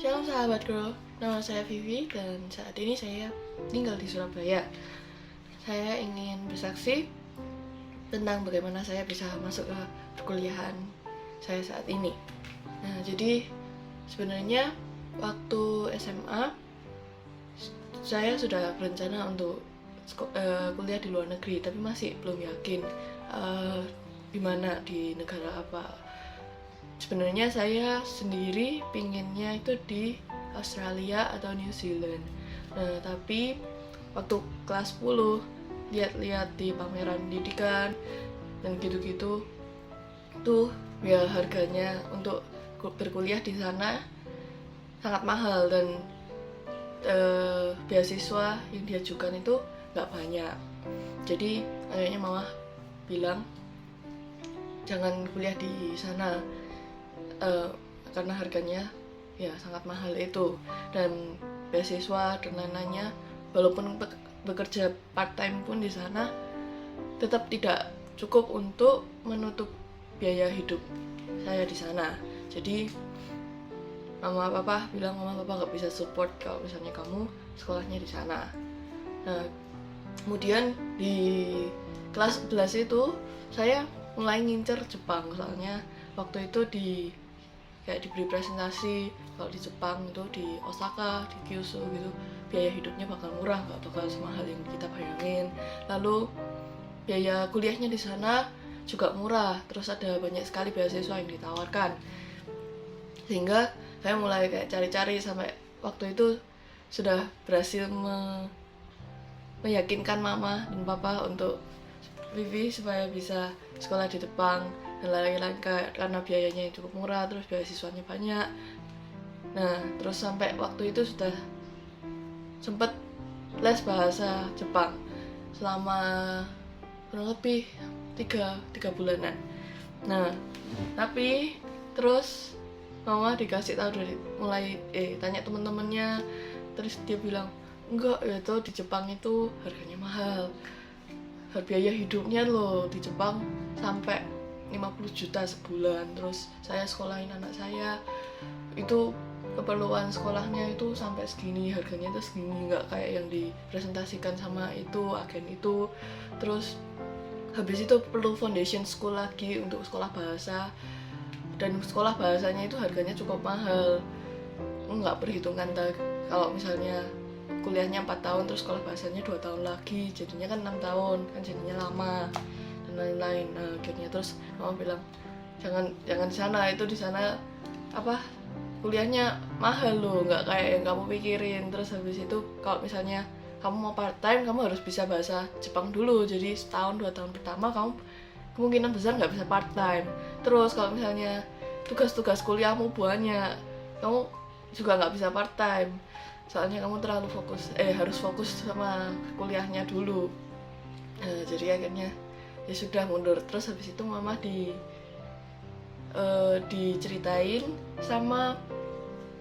Shalom sahabat Grow, nama saya Vivi dan saat ini saya tinggal di Surabaya. Saya ingin bersaksi tentang bagaimana saya bisa masuk ke perkuliahan saya saat ini. Nah, jadi sebenarnya waktu SMA saya sudah berencana untuk kuliah di luar negeri, tapi masih belum yakin di mana, di negara apa. Sebenarnya saya sendiri pinginnya itu di Australia atau New Zealand. Nah, tapi waktu kelas 10 lihat-lihat di pameran pendidikan dan gitu-gitu tuh ya harganya untuk berkuliah di sana sangat mahal dan beasiswa yang diajukan itu nggak banyak. Jadi akhirnya mama bilang jangan kuliah di sana karena harganya ya sangat mahal itu, dan beasiswa dan lain-lainnya walaupun bekerja part time pun di sana tetap tidak cukup untuk menutup biaya hidup saya di sana. Jadi mama papa nggak bisa support kalau misalnya kamu sekolahnya di sana. Nah, kemudian di kelas 11 itu saya mulai ngincer Jepang, soalnya waktu itu diberi presentasi kalau di Jepang itu di Osaka, di Kyushu gitu biaya hidupnya bakal murah, nggak bakal semahal yang kita bayangin. Lalu biaya kuliahnya di sana juga murah, terus ada banyak sekali beasiswa yang ditawarkan, sehingga saya mulai kayak cari-cari sampai waktu itu sudah berhasil meyakinkan mama dan papa untuk Vivi supaya bisa sekolah di Jepang dan lain-lain, karena biayanya cukup murah, terus beasiswanya banyak. Nah, terus sampai waktu itu sudah sempet les bahasa Jepang selama kurang lebih 3 bulanan. Nah, tapi terus mama dikasih tahu dari mulai tanya teman-temannya, terus dia bilang enggak ya tuh di Jepang itu harganya mahal, biaya hidupnya loh di Jepang sampai 50 juta sebulan. Terus saya sekolahin anak saya itu keperluan sekolahnya itu sampai segini, harganya itu segini, nggak kayak yang dipresentasikan sama itu agen itu. Terus habis itu perlu foundation school lagi untuk sekolah bahasa, dan sekolah bahasanya itu harganya cukup mahal, nggak perhitungan kalau misalnya kuliahnya 4 tahun terus sekolah bahasanya 2 tahun lagi, jadinya kan 6 tahun, kan jadinya lama dan lain-lain. Nah, akhirnya terus mama bilang jangan di sana, itu di sana kuliahnya mahal loh, nggak kayak yang kamu pikirin. Terus habis itu kalau misalnya kamu mau part time, kamu harus bisa bahasa Jepang dulu, jadi setahun 2 tahun pertama kamu kemungkinan besar nggak bisa part time. Terus kalau misalnya tugas-tugas kuliahmu banyak, kamu juga nggak bisa part time, soalnya kamu terlalu harus fokus sama kuliahnya dulu. Nah, jadi akhirnya ya sudah mundur. Terus habis itu mama diceritain sama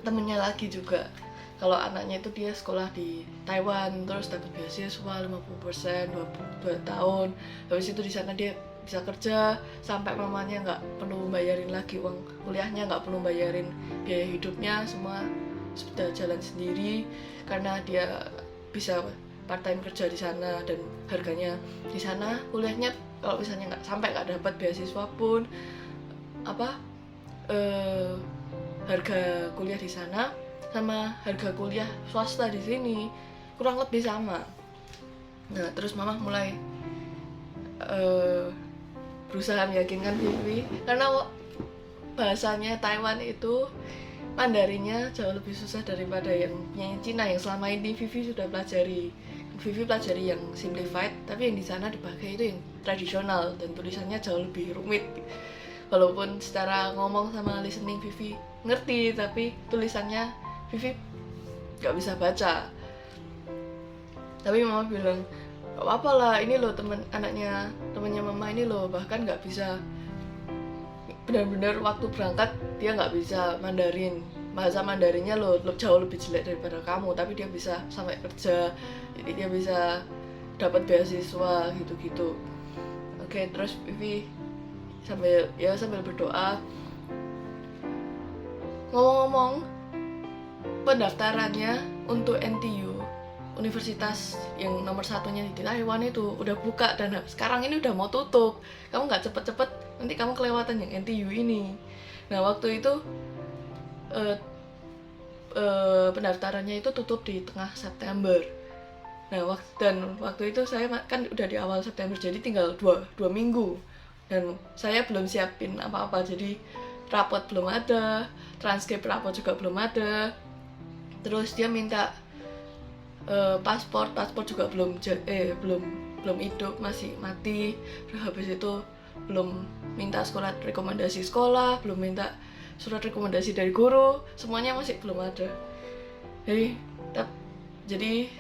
temennya lagi juga kalau anaknya itu dia sekolah di Taiwan, terus dapat beasiswa 50% 2 tahun. Habis itu di sana dia bisa kerja sampai mamanya nggak perlu bayarin lagi uang kuliahnya, nggak perlu bayarin biaya hidupnya, semua sudah jalan sendiri karena dia bisa part time kerja di sana. Dan harganya di sana kuliahnya kalau misalnya nggak dapat beasiswa pun harga kuliah di sana sama harga kuliah swasta di sini kurang lebih sama. Nah, terus mama mulai berusaha meyakinkan Vivi karena bahasanya Taiwan itu Mandarinnya jauh lebih susah daripada yang Cina yang selama ini Vivi sudah pelajari. Vivi pelajari yang simplified, tapi yang di sana dipakai itu yang tradisional dan tulisannya jauh lebih rumit. Walaupun secara ngomong sama listening Vivi ngerti, tapi tulisannya Vivi nggak bisa baca. Tapi mama bilang gak apa-apa lah, ini loh temannya mama ini loh bahkan nggak bisa, benar-benar waktu berangkat dia nggak bisa Mandarin, bahasa Mandarinnya loh jauh lebih jelek daripada kamu, tapi dia bisa sampai kerja, jadi dia bisa dapat beasiswa gitu-gitu. Oke, terus Vivi sambil berdoa, ngomong-ngomong pendaftarannya untuk NTU, universitas yang nomor satunya di Taiwan itu udah buka, dan sekarang ini udah mau tutup. Kamu nggak cepet-cepet nanti kamu kelewatan yang NTU ini. Nah waktu itu pendaftarannya itu tutup di tengah September. Nah waktu itu saya kan udah di awal September, jadi tinggal dua minggu, dan saya belum siapin apa-apa. Jadi rapot belum ada, transkrip rapot juga belum ada. Terus dia minta paspor juga belum hidup, masih mati. Terus habis itu belum minta rekomendasi sekolah, belum minta surat rekomendasi dari guru, semuanya masih belum ada. Jadi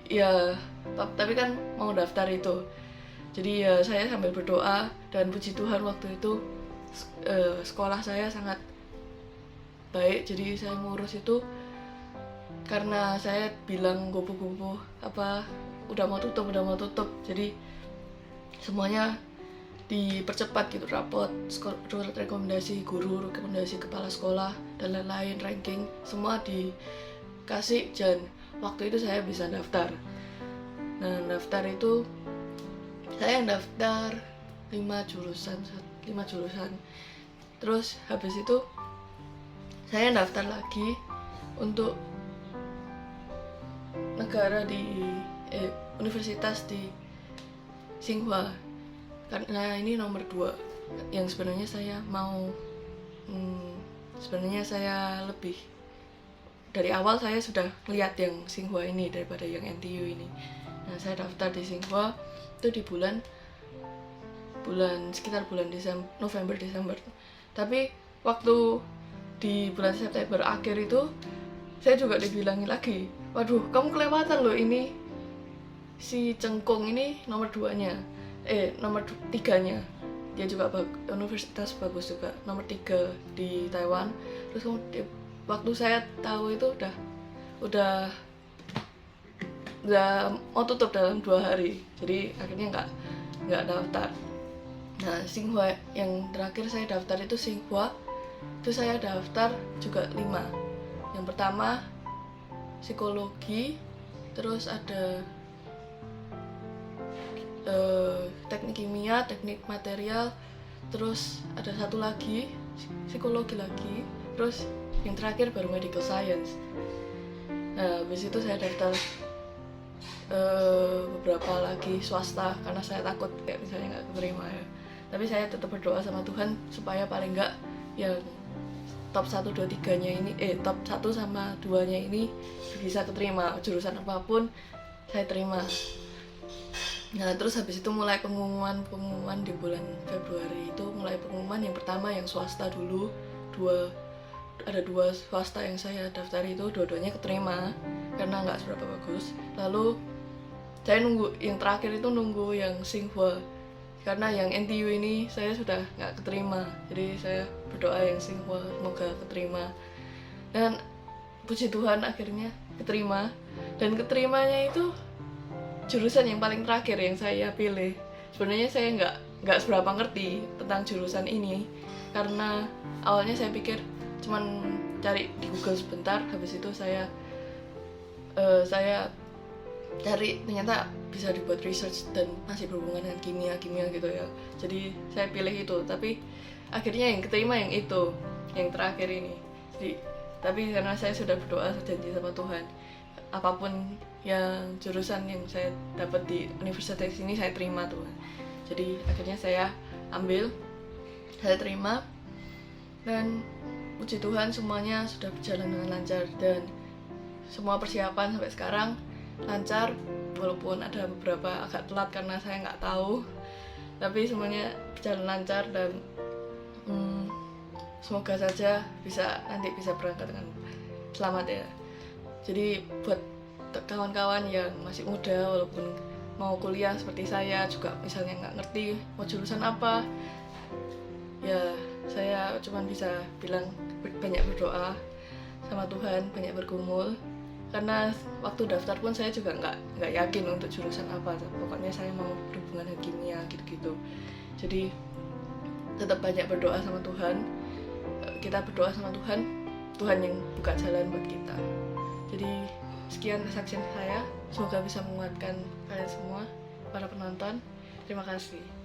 ya tapi kan mau daftar itu, jadi ya saya sambil berdoa, dan puji Tuhan waktu itu sekolah saya sangat baik. Jadi saya ngurus itu karena saya bilang gopo-gopo udah mau tutup, jadi semuanya dipercepat gitu, rapot, surat rekomendasi guru, rekomendasi kepala sekolah, dan lain-lain, ranking, semua dikasih, dan waktu itu saya bisa daftar. Nah daftar itu saya daftar 5 jurusan. Terus habis itu saya daftar lagi untuk universitas di Tsinghua, karena ini nomor 2 yang sebenarnya saya mau. Sebenarnya saya lebih dari awal saya sudah lihat yang Tsinghua ini daripada yang NTU ini. Nah saya daftar di Tsinghua itu di sekitar bulan November-Desember. Tapi waktu di bulan September akhir itu saya juga dibilangin lagi, waduh kamu kelewatan loh, ini si Cengkung ini nomor 2-nya, nomor 3-nya, dia juga universitas bagus juga, nomor 3 di Taiwan. Terus waktu saya tahu itu udah mau tutup dalam 2 hari, jadi akhirnya nggak daftar. Nah Tsinghua yang terakhir saya daftar itu Tsinghua, itu saya daftar juga 5. Yang pertama psikologi, terus ada teknik kimia, teknik material, terus ada satu lagi psikologi lagi, terus yang terakhir baru medical science. Nah habis itu saya daftar beberapa lagi swasta karena saya takut kayak misalnya nggak keterima ya. Tapi saya tetap berdoa sama Tuhan supaya paling nggak yang top 1, 2, 3-nya ini top 1 sama 2-nya ini bisa keterima, jurusan apapun saya terima. Nah terus habis itu mulai pengumuman di bulan Februari itu, mulai pengumuman. Yang pertama yang swasta dulu, ada 2 swasta yang saya daftar itu, dua-duanya keterima karena nggak seberapa bagus. Lalu saya nunggu yang terakhir itu, nunggu yang Tsinghua, karena yang NTU ini saya sudah nggak keterima, jadi saya berdoa yang Tsinghua semoga keterima. Dan puji Tuhan akhirnya keterima, dan keterimanya itu jurusan yang paling terakhir yang saya pilih. Sebenarnya saya nggak seberapa ngerti tentang jurusan ini, karena awalnya saya pikir cuman cari di Google sebentar, habis itu saya cari, ternyata bisa dibuat research dan masih berhubungan dengan kimia gitu ya. Jadi saya pilih itu, tapi akhirnya yang keterima yang itu, yang terakhir ini. Tapi karena saya sudah berdoa, janji sama Tuhan, apapun yang jurusan yang saya dapat di universitas ini saya terima Tuhan. Jadi akhirnya saya ambil, saya terima, dan puji Tuhan semuanya sudah berjalan dengan lancar, dan semua persiapan sampai sekarang lancar, walaupun ada beberapa agak telat karena saya nggak tahu, tapi semuanya berjalan lancar, dan semoga saja nanti bisa berangkat dengan selamat ya. Jadi buat kawan-kawan yang masih muda, walaupun mau kuliah seperti saya juga misalnya nggak ngerti mau jurusan apa, ya saya cuma bisa bilang banyak berdoa sama Tuhan, banyak bergumul. Karena waktu daftar pun saya juga nggak yakin untuk jurusan apa, pokoknya saya mau berhubungan dengan kimia gitu. Jadi tetap banyak berdoa sama Tuhan, kita berdoa sama Tuhan yang buka jalan buat kita. Jadi sekian kesaksian saya, semoga bisa menguatkan kalian semua, para penonton. Terima kasih.